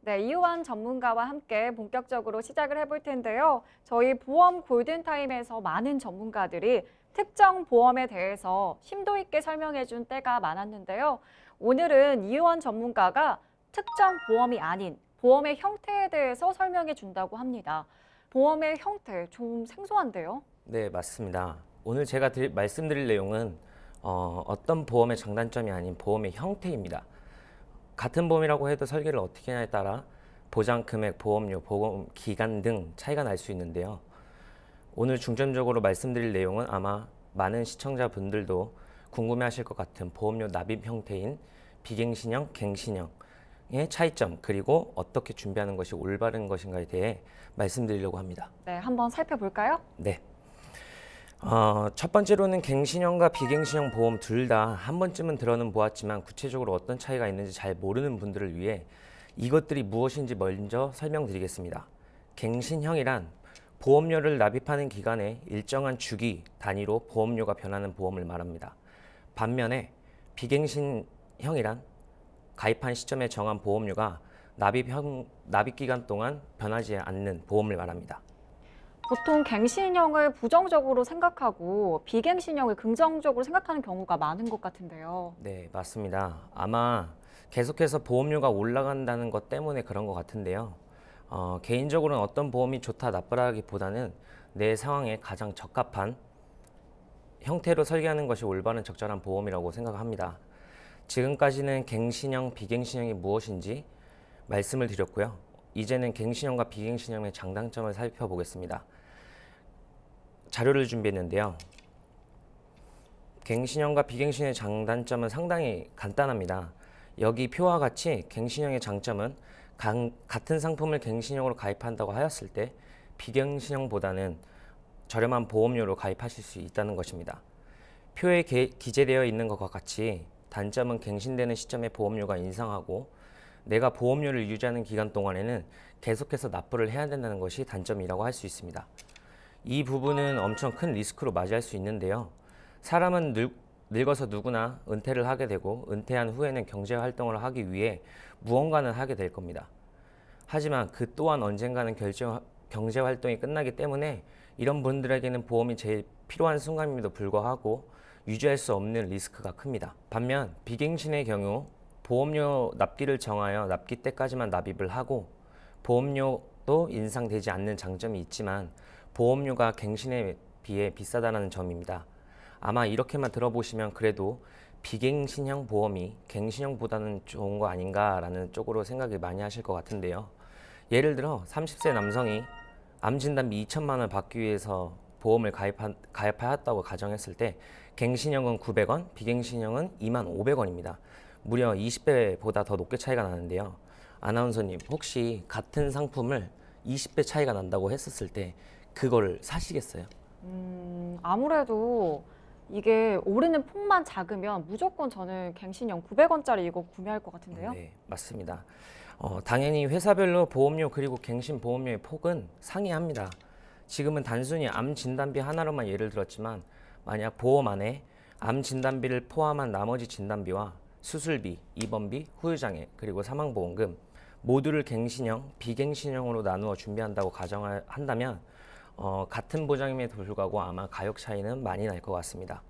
네, 이유한 전문가와 함께 본격적으로 시작을 해볼 텐데요. 저희 보험 골든타임에서 많은 전문가들이 특정 보험에 대해서 심도 있게 설명해 준 때가 많았는데요. 오늘은 이유한 전문가가 특정 보험이 아닌 보험의 형태에 대해서 설명해 준다고 합니다. 보험의 형태 좀 생소한데요. 네, 맞습니다. 오늘 제가 말씀드릴 내용은 어떤 보험의 장단점이 아닌 보험의 형태입니다. 같은 보험이라고 해도 설계를 어떻게 하냐에 따라 보장 금액, 보험료, 보험 기간 등 차이가 날 수 있는데요. 오늘 중점적으로 말씀드릴 내용은 아마 많은 시청자분들도 궁금해하실 것 같은 보험료 납입 형태인 비갱신형, 갱신형의 차이점, 그리고 어떻게 준비하는 것이 올바른 것인가에 대해 말씀드리려고 합니다. 네, 한번 살펴볼까요? 네. 첫 번째로는 갱신형과 비갱신형 보험 둘 다 한 번쯤은 들어는 보았지만 구체적으로 어떤 차이가 있는지 잘 모르는 분들을 위해 이것들이 무엇인지 먼저 설명드리겠습니다. 갱신형이란 보험료를 납입하는 기간에 일정한 주기 단위로 보험료가 변하는 보험을 말합니다. 반면에 비갱신형이란 가입한 시점에 정한 보험료가 납입 기간 동안 변하지 않는 보험을 말합니다. 보통 갱신형을 부정적으로 생각하고 비갱신형을 긍정적으로 생각하는 경우가 많은 것 같은데요. 네, 맞습니다. 아마 계속해서 보험료가 올라간다는 것 때문에 그런 것 같은데요. 개인적으로는 어떤 보험이 좋다 나쁘다기보다는 내 상황에 가장 적합한 형태로 설계하는 것이 올바른 적절한 보험이라고 생각합니다. 지금까지는 갱신형, 비갱신형이 무엇인지 말씀을 드렸고요. 이제는 갱신형과 비갱신형의 장단점을 살펴보겠습니다. 자료를 준비했는데요. 갱신형과 비갱신형의 장단점은 상당히 간단합니다. 여기 표와 같이 갱신형의 장점은 같은 상품을 갱신형으로 가입한다고 하였을 때 비갱신형보다는 저렴한 보험료로 가입하실 수 있다는 것입니다. 표에 기재되어 있는 것과 같이 단점은 갱신되는 시점에 보험료가 인상하고 내가 보험료를 유지하는 기간 동안에는 계속해서 납부를 해야 된다는 것이 단점이라고 할 수 있습니다. 이 부분은 엄청 큰 리스크로 맞이할 수 있는데요. 사람은 늙어서 누구나 은퇴를 하게 되고 은퇴한 후에는 경제활동을 하기 위해 무언가는 하게 될 겁니다. 하지만 그 또한 언젠가는 경제활동이 끝나기 때문에 이런 분들에게는 보험이 제일 필요한 순간임에도 불구하고 유지할 수 없는 리스크가 큽니다. 반면 비갱신의 경우 보험료 납기를 정하여 납기 때까지만 납입을 하고 보험료도 인상되지 않는 장점이 있지만 보험료가 갱신에 비해 비싸다는 점입니다. 아마 이렇게만 들어보시면 그래도 비갱신형 보험이 갱신형보다는 좋은 거 아닌가라는 쪽으로 생각을 많이 하실 것 같은데요. 예를 들어 30세 남성이 암 진단비 2천만 원 받기 위해서 보험을 가입하였다고 가정했을 때 갱신형은 900원, 비갱신형은 2만 500원입니다. 무려 20배보다 더 높게 차이가 나는데요. 아나운서님, 혹시 같은 상품을 20배 차이가 난다고 했었을 때 그거를 사시겠어요? 아무래도 이게 오르는 폭만 작으면 무조건 저는 갱신형 900원짜리 이거 구매할 것 같은데요. 네, 맞습니다. 당연히 회사별로 보험료 그리고 갱신 보험료의 폭은 상이합니다. 지금은 단순히 암 진단비 하나로만 예를 들었지만 만약 보험 안에 암 진단비를 포함한 나머지 진단비와 수술비, 입원비, 후유장애, 그리고 사망보험금 모두를 갱신형, 비갱신형으로 나누어 준비한다고 가정한다면 같은 보장임에도 불구하고 아마 가격 차이는 많이 날 것 같습니다.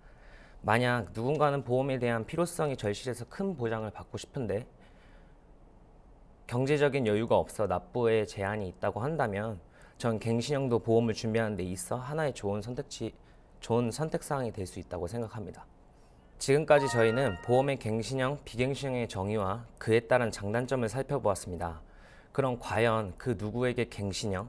만약 누군가는 보험에 대한 필요성이 절실해서 큰 보장을 받고 싶은데 경제적인 여유가 없어 납부에 제한이 있다고 한다면 전 갱신형도 보험을 준비하는 데 있어 하나의 좋은 선택사항이 될 수 있다고 생각합니다. 지금까지 저희는 보험의 갱신형, 비갱신형의 정의와 그에 따른 장단점을 살펴보았습니다. 그럼 과연 그 누구에게 갱신형,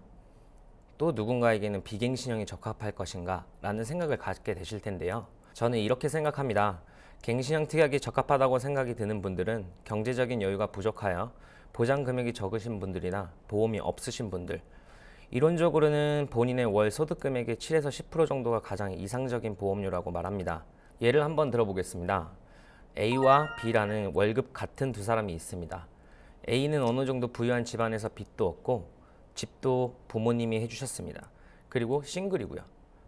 또 누군가에게는 비갱신형이 적합할 것인가 라는 생각을 갖게 되실 텐데요. 저는 이렇게 생각합니다. 갱신형 특약이 적합하다고 생각이 드는 분들은 경제적인 여유가 부족하여 보장 금액이 적으신 분들이나 보험이 없으신 분들, 이론적으로는 본인의 월 소득 금액의 7에서 10% 정도가 가장 이상적인 보험료라고 말합니다. 예를 한번 들어보겠습니다. A와 B라는 월급 같은 두 사람이 있습니다. A는 어느 정도 부유한 집안에서 빚도 없고 집도 부모님이 해주셨습니다. 그리고 싱글이고요.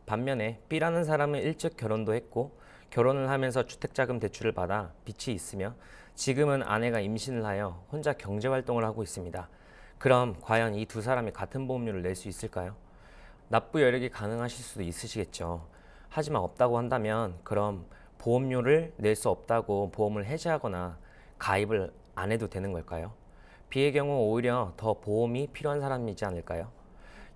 반면에 B라는 사람은 일찍 결혼도 했고 결혼을 하면서 주택자금 대출을 받아 빚이 있으며 지금은 아내가 임신을 하여 혼자 경제활동을 하고 있습니다. 그럼 과연 이 두 사람이 같은 보험료를 낼 수 있을까요? 납부 여력이 가능하실 수도 있으시겠죠. 하지만 없다고 한다면 그럼 보험료를 낼 수 없다고 보험을 해지하거나 가입을 안 해도 되는 걸까요? B의 경우 오히려 더 보험이 필요한 사람이지 않을까요?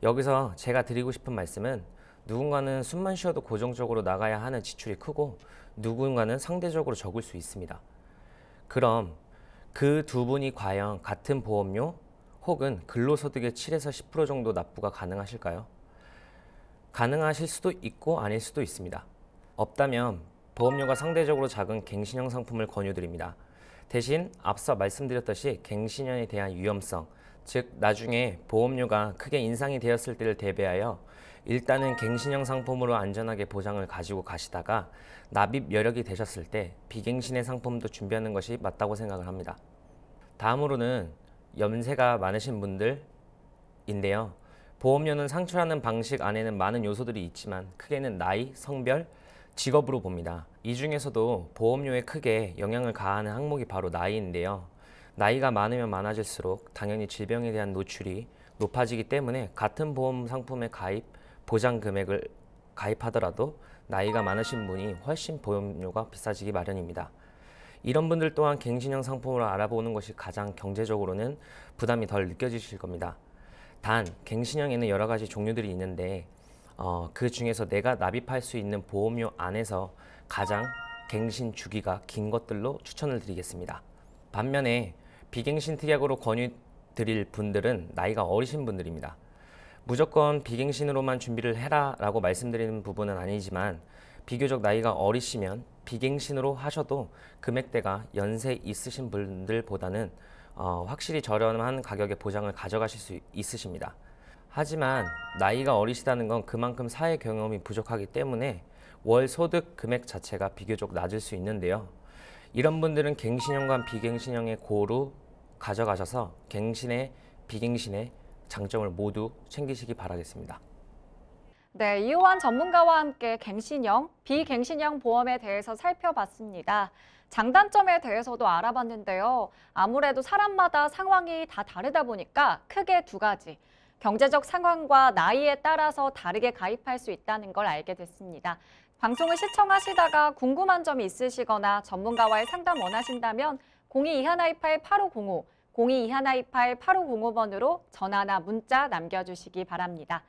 여기서 제가 드리고 싶은 말씀은 누군가는 숨만 쉬어도 고정적으로 나가야 하는 지출이 크고 누군가는 상대적으로 적을 수 있습니다. 그럼 그 두 분이 과연 같은 보험료 혹은 근로소득의 7에서 10% 정도 납부가 가능하실까요? 가능하실 수도 있고 아닐 수도 있습니다. 없다면 보험료가 상대적으로 작은 갱신형 상품을 권유드립니다. 대신 앞서 말씀드렸듯이 갱신형에 대한 위험성, 즉 나중에 보험료가 크게 인상이 되었을 때를 대비하여 일단은 갱신형 상품으로 안전하게 보장을 가지고 가시다가 납입 여력이 되셨을 때 비갱신의 상품도 준비하는 것이 맞다고 생각을 합니다. 다음으로는 연세가 많으신 분들인데요. 보험료는 상출하는 방식 안에는 많은 요소들이 있지만 크게는 나이, 성별, 직업으로 봅니다. 이 중에서도 보험료에 크게 영향을 가하는 항목이 바로 나이인데요. 나이가 많으면 많아질수록 당연히 질병에 대한 노출이 높아지기 때문에 같은 보험 상품의 가입, 보장 금액을 가입하더라도 나이가 많으신 분이 훨씬 보험료가 비싸지기 마련입니다. 이런 분들 또한 갱신형 상품으로 알아보는 것이 가장 경제적으로는 부담이 덜 느껴지실 겁니다. 단 갱신형에는 여러 가지 종류들이 있는데 그 중에서 내가 납입할 수 있는 보험료 안에서 가장 갱신 주기가 긴 것들로 추천을 드리겠습니다. 반면에 비갱신 특약으로 권유드릴 분들은 나이가 어리신 분들입니다. 무조건 비갱신으로만 준비를 해라 라고 말씀드리는 부분은 아니지만 비교적 나이가 어리시면 비갱신으로 하셔도 금액대가 연세 있으신 분들보다는 확실히 저렴한 가격의 보장을 가져가실 수 있으십니다. 하지만 나이가 어리시다는 건 그만큼 사회 경험이 부족하기 때문에 월 소득 금액 자체가 비교적 낮을 수 있는데요. 이런 분들은 갱신형과 비갱신형의 고루 가져가셔서 갱신의 비갱신의 장점을 모두 챙기시기 바라겠습니다. 네, 이호환 전문가와 함께 갱신형, 비갱신형 보험에 대해서 살펴봤습니다. 장단점에 대해서도 알아봤는데요. 아무래도 사람마다 상황이 다 다르다 보니까 크게 두 가지. 경제적 상황과 나이에 따라서 다르게 가입할 수 있다는 걸 알게 됐습니다. 방송을 시청하시다가 궁금한 점이 있으시거나 전문가와의 상담 원하신다면 022128-8505, 022128-8505번으로 전화나 문자 남겨주시기 바랍니다.